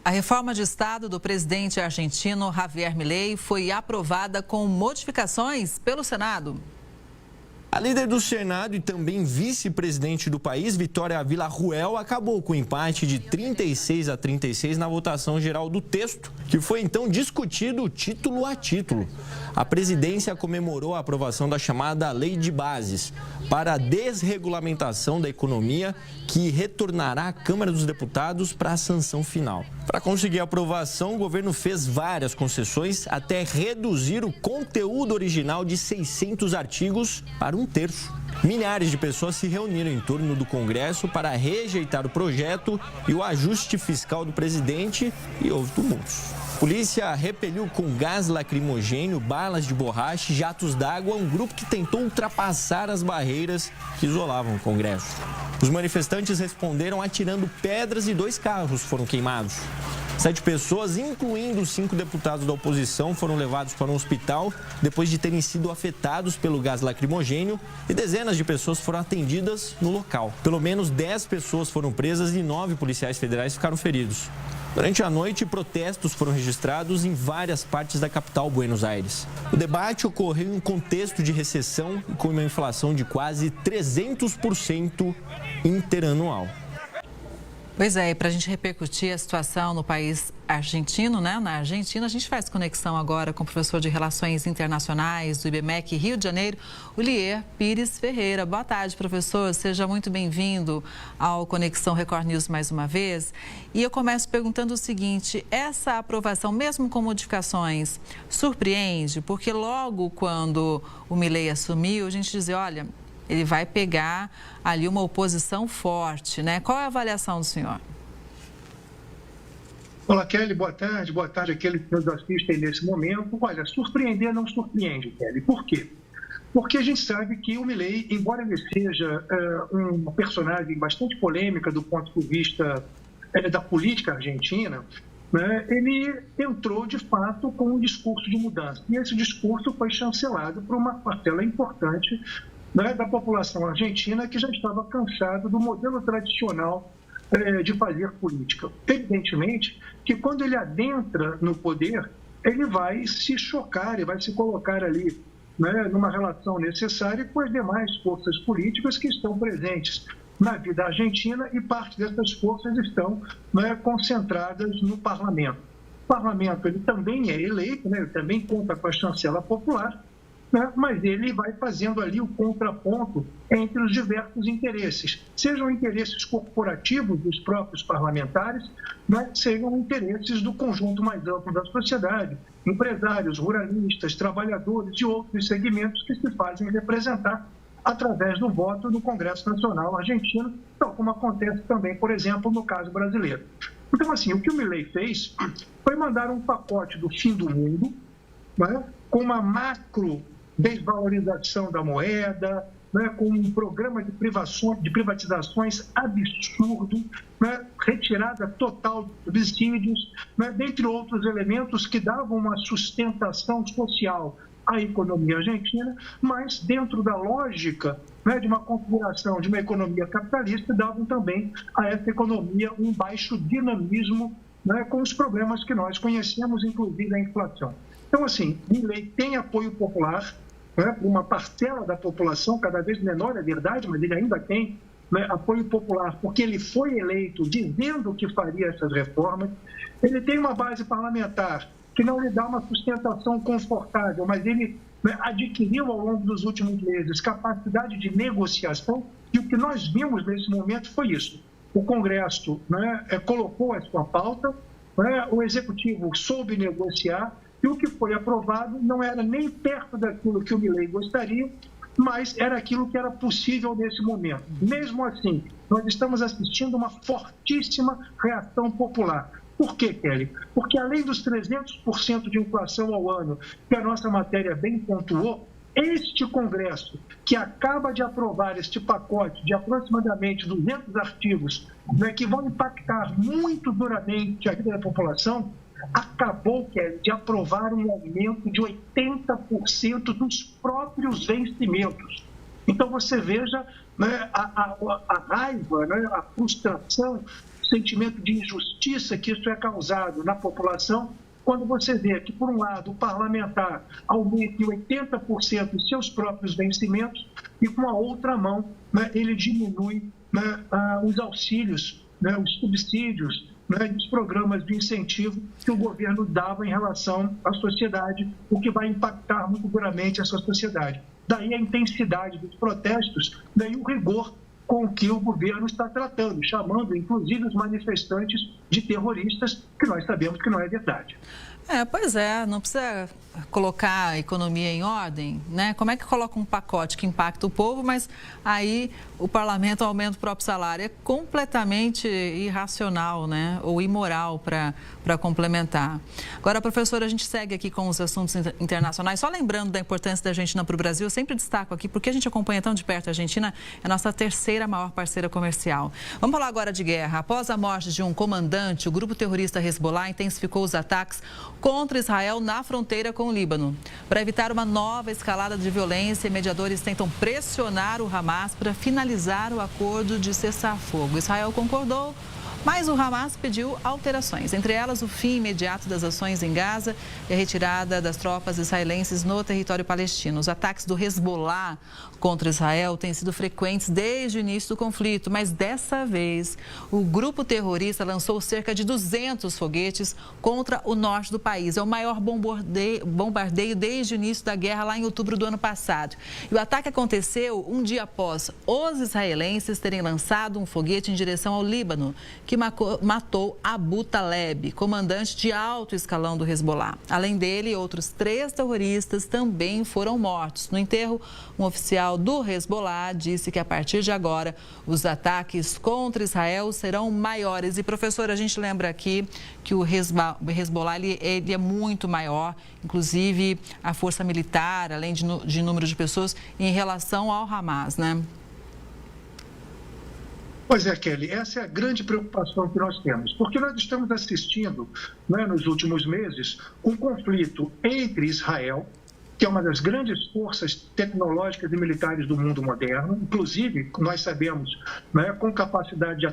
A reforma de Estado do presidente argentino Javier Milei foi aprovada com modificações pelo Senado. A líder do Senado e também vice-presidente do país, Victoria Villarruel, acabou com o empate de 36-36 na votação geral do texto, que foi então discutido título a título. A presidência comemorou a aprovação da chamada Lei de Bases para a desregulamentação da economia, que retornará à Câmara dos Deputados para a sanção final. Para conseguir a aprovação, o governo fez várias concessões até reduzir o conteúdo original de 600 artigos para 1/3. Milhares de pessoas se reuniram em torno do Congresso para rejeitar o projeto e o ajuste fiscal do presidente e houve tumultos. A polícia repeliu com gás lacrimogêneo, balas de borracha e jatos d'água um grupo que tentou ultrapassar as barreiras que isolavam o Congresso. Os manifestantes responderam atirando pedras e 2 carros foram queimados. 7 pessoas, incluindo 5 deputados da oposição, foram levados para um hospital depois de terem sido afetados pelo gás lacrimogêneo e dezenas de pessoas foram atendidas no local. Pelo menos 10 pessoas foram presas e 9 policiais federais ficaram feridos. Durante a noite, protestos foram registrados em várias partes da capital, Buenos Aires. O debate ocorreu em um contexto de recessão e com uma inflação de quase 300% interanual. Pois é, e para a gente repercutir a situação no país argentino, né? Na Argentina, a gente faz conexão agora com o professor de Relações Internacionais do IBMEC Rio de Janeiro, o Lier Pires Ferreira. Boa tarde, professor. Seja muito bem-vindo ao Conexão Record News mais uma vez. E eu começo perguntando o seguinte, essa aprovação, mesmo com modificações, surpreende? Porque logo quando o Milei assumiu, a gente dizia, olha, ele vai pegar ali uma oposição forte, né? Qual é a avaliação do senhor? Olá, Kelly, boa tarde àqueles que nos assistem nesse momento. Olha, surpreender não surpreende, Kelly. Por quê? Porque a gente sabe que o Milei, embora ele seja um personagem bastante polêmica do ponto de vista da política argentina, né, ele entrou, de fato, com um discurso de mudança. E esse discurso foi chancelado por uma parcela importante, né, da população argentina que já estava cansada do modelo tradicional de fazer política. Evidentemente que quando ele adentra no poder, ele vai se chocar e vai se colocar ali, né, numa relação necessária com as demais forças políticas que estão presentes na vida argentina e parte dessas forças estão, né, concentradas no parlamento. O parlamento ele também é eleito, né, ele também conta com a chancela popular, né, mas ele vai fazendo ali o contraponto entre os diversos interesses, sejam interesses corporativos dos próprios parlamentares, né, sejam interesses do conjunto mais amplo da sociedade, empresários, ruralistas, trabalhadores e outros segmentos que se fazem representar através do voto no Congresso Nacional Argentino, tal como acontece também, por exemplo, no caso brasileiro. Então, assim, o que o Milei fez foi mandar um pacote do fim do mundo, né, com uma macro desvalorização da moeda, né, com um programa de privatizações absurdo, né, retirada total de subsídios, né, dentre outros elementos que davam uma sustentação social à economia argentina, mas dentro da lógica, né, de uma configuração de uma economia capitalista, davam também a essa economia um baixo dinamismo, né, com os problemas que nós conhecemos, inclusive a inflação. Então, assim, Milei tem apoio popular, né, uma parcela da população, cada vez menor, é verdade, mas ele ainda tem, né, apoio popular, porque ele foi eleito dizendo que faria essas reformas. Ele tem uma base parlamentar que não lhe dá uma sustentação confortável, mas ele, né, adquiriu ao longo dos últimos meses capacidade de negociação, e o que nós vimos nesse momento foi isso. O Congresso, né, colocou a sua pauta, né, o Executivo soube negociar, e o que foi aprovado não era nem perto daquilo que o Milei gostaria, mas era aquilo que era possível nesse momento. Mesmo assim, nós estamos assistindo uma fortíssima reação popular. Por quê, Kelly? Porque além dos 300% de inflação ao ano, que a nossa matéria bem pontuou, este Congresso, que acaba de aprovar este pacote de aproximadamente 200 artigos, né, que vão impactar muito duramente a vida da população, acabou, Kelly, de aprovar um aumento de 80% dos próprios vencimentos. Então, você veja, né, a raiva, né, a frustração sentimento de injustiça que isso é causado na população, quando você vê que, por um lado, o parlamentar aumenta em 80% os seus próprios vencimentos e, com a outra mão, né, ele diminui, né, os auxílios, né, os subsídios, né, os programas de incentivo que o governo dava em relação à sociedade, o que vai impactar muito duramente essa sociedade. Daí a intensidade dos protestos, daí o rigor com que o governo está tratando, chamando, inclusive, os manifestantes de terroristas, que nós sabemos que não é verdade. Pois é, não precisa colocar a economia em ordem, né? Como é que coloca um pacote que impacta o povo, mas aí o parlamento aumenta o próprio salário? É completamente irracional, né? Ou imoral para complementar. Agora, professora, a gente segue aqui com os assuntos internacionais. Só lembrando da importância da Argentina para o Brasil, eu sempre destaco aqui, porque a gente acompanha tão de perto a Argentina, é a nossa terceira maior parceira comercial. Vamos falar agora de guerra. Após a morte de um comandante, o grupo terrorista Hezbollah intensificou os ataques contra Israel na fronteira com o Líbano. Para evitar uma nova escalada de violência, mediadores tentam pressionar o Hamas para finalizar o acordo de cessar-fogo. Israel concordou, mas o Hamas pediu alterações, entre elas o fim imediato das ações em Gaza e a retirada das tropas israelenses no território palestino. Os ataques do Hezbollah contra Israel têm sido frequentes desde o início do conflito, mas dessa vez o grupo terrorista lançou cerca de 200 foguetes contra o norte do país. É o maior bombardeio desde o início da guerra, lá em outubro do ano passado. E o ataque aconteceu um dia após os israelenses terem lançado um foguete em direção ao Líbano, que matou Abu Taleb, comandante de alto escalão do Hezbollah. Além dele, outros 3 terroristas também foram mortos. No enterro, um oficial do Hezbollah disse que a partir de agora os ataques contra Israel serão maiores. E, professora, a gente lembra aqui que o Hezbollah ele é muito maior, inclusive a força militar, além de número de pessoas, em relação ao Hamas, né? Pois é, Kelly, essa é a grande preocupação que nós temos, porque nós estamos assistindo, né, nos últimos meses, um conflito entre Israel, que é uma das grandes forças tecnológicas e militares do mundo moderno, inclusive, nós sabemos, né, com capacidade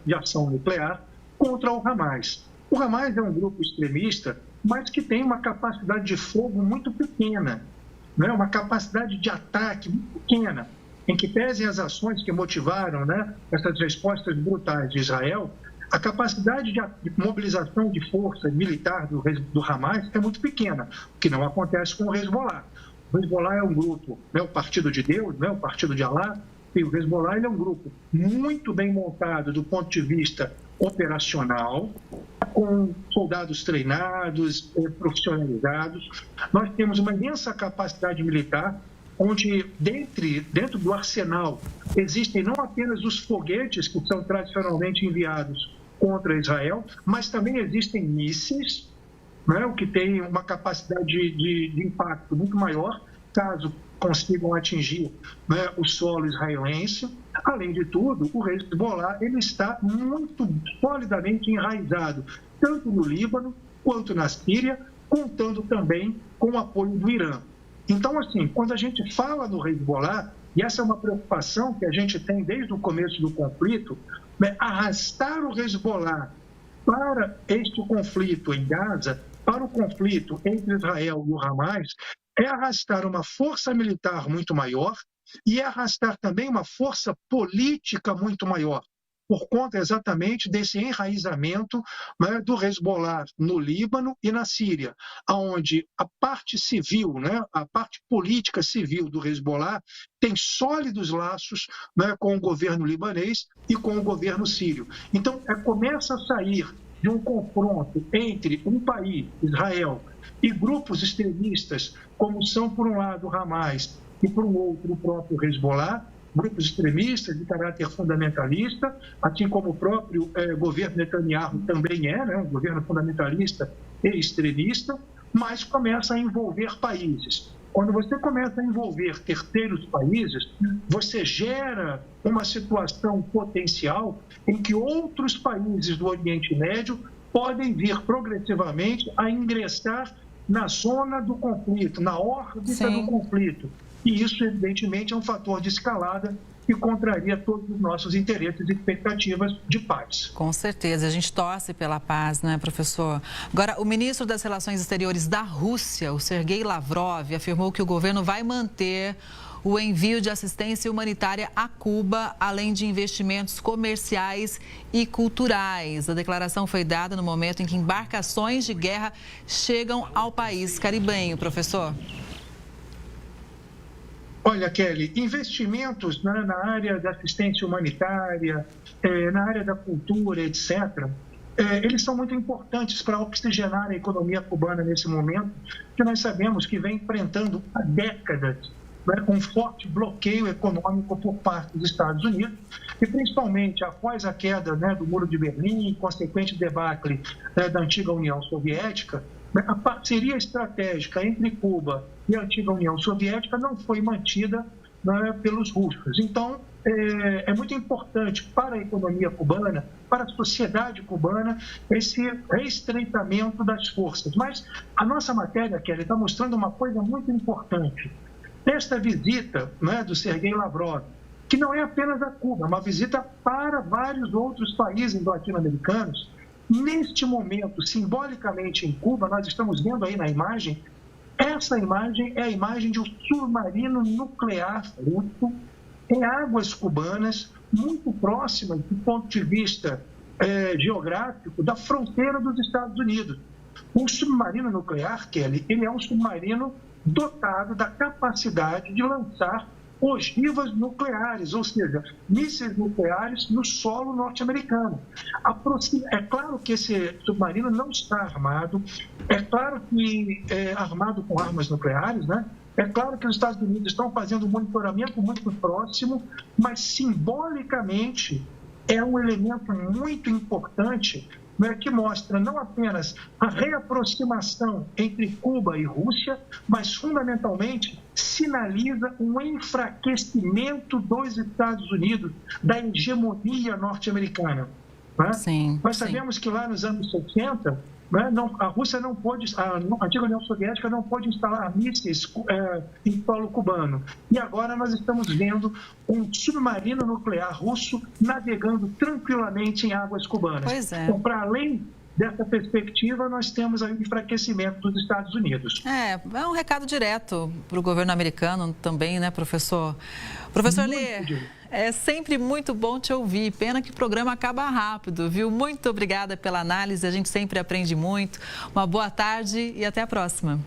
de ação nuclear, contra o Hamas. O Hamas é um grupo extremista, mas que tem uma capacidade de fogo muito pequena, né, uma capacidade de ataque muito pequena, em que pesem as ações que motivaram, né, essas respostas brutais de Israel, a capacidade de mobilização de força militar do Hamas é muito pequena, o que não acontece com o Hezbollah. O Hezbollah é um grupo, né, o Partido de Deus, né, o Partido de Alá, e o Hezbollah ele é um grupo muito bem montado do ponto de vista operacional, com soldados treinados, profissionalizados. Nós temos uma imensa capacidade militar, onde dentro do arsenal existem não apenas os foguetes que são tradicionalmente enviados contra Israel, mas também existem mísseis, né, o que tem uma capacidade de impacto muito maior, caso consigam atingir, né, o solo israelense. Além de tudo, o Hezbollah ele está muito solidamente enraizado, tanto no Líbano quanto na Síria, contando também com o apoio do Irã. Então, assim, quando a gente fala do Hezbollah, e essa é uma preocupação que a gente tem desde o começo do conflito, né, arrastar o Hezbollah para este conflito em Gaza, para o conflito entre Israel e o Hamas, é arrastar uma força militar muito maior e é arrastar também uma força política muito maior, por conta exatamente desse enraizamento, né, do Hezbollah no Líbano e na Síria, onde a parte civil, né, a parte política civil do Hezbollah tem sólidos laços, né, com o governo libanês e com o governo sírio. Então, começa a sair de um confronto entre um país, Israel, e grupos extremistas, como são, por um lado, o Hamas e, por um outro, o próprio Hezbollah, grupos extremistas de caráter fundamentalista, assim como o próprio governo Netanyahu também é, né, um governo fundamentalista e extremista, mas começa a envolver países. Quando você começa a envolver terceiros países, você gera uma situação potencial em que outros países do Oriente Médio podem vir progressivamente a ingressar na zona do conflito, na órbita do conflito. E isso, evidentemente, é um fator de escalada e contraria todos os nossos interesses e expectativas de paz. Com certeza, a gente torce pela paz, né, professor? Agora, o ministro das Relações Exteriores da Rússia, o Sergei Lavrov, afirmou que o governo vai manter o envio de assistência humanitária a Cuba, além de investimentos comerciais e culturais. A declaração foi dada no momento em que embarcações de guerra chegam ao país caribenho, professor. Olha, Kelly, investimentos na área da assistência humanitária, na área da cultura, etc., eles são muito importantes para oxigenar a economia cubana nesse momento, que nós sabemos que vem enfrentando há décadas um forte bloqueio econômico por parte dos Estados Unidos, e principalmente após a queda do Muro de Berlim, consequente debacle da antiga União Soviética, a parceria estratégica entre Cuba e a antiga União Soviética não foi mantida pelos russos. Então, é muito importante para a economia cubana, para a sociedade cubana, esse reestreitamento das forças. Mas a nossa matéria, Kelly, está mostrando uma coisa muito importante. Esta visita do Sergei Lavrov, que não é apenas a Cuba, é uma visita para vários outros países latino-americanos. Neste momento, simbolicamente em Cuba, nós estamos vendo aí na imagem, essa imagem é a imagem de um submarino nuclear russo em águas cubanas, muito próximas, do ponto de vista geográfico, da fronteira dos Estados Unidos. Um submarino nuclear, Kelly, ele é um submarino dotado da capacidade de lançar ogivas nucleares, ou seja, mísseis nucleares no solo norte-americano. É claro que esse submarino não está armado, é claro que é armado com armas nucleares, né? É claro que os Estados Unidos estão fazendo um monitoramento muito próximo, mas simbolicamente é um elemento muito importante, que mostra não apenas a reaproximação entre Cuba e Rússia, mas, fundamentalmente, sinaliza um enfraquecimento dos Estados Unidos, da hegemonia norte-americana. Sim, nós sabemos que lá nos anos 60, a Rússia não pôde, a antiga União Soviética não pôde instalar mísseis em solo cubano. E agora nós estamos vendo um submarino nuclear russo navegando tranquilamente em águas cubanas. Pois é. Então, para além dessa perspectiva, nós temos aí o enfraquecimento dos Estados Unidos. É um recado direto para o governo americano também, né, professor? Professor Lê, é sempre muito bom te ouvir. Pena que o programa acaba rápido, viu? Muito obrigada pela análise, a gente sempre aprende muito. Uma boa tarde e até a próxima.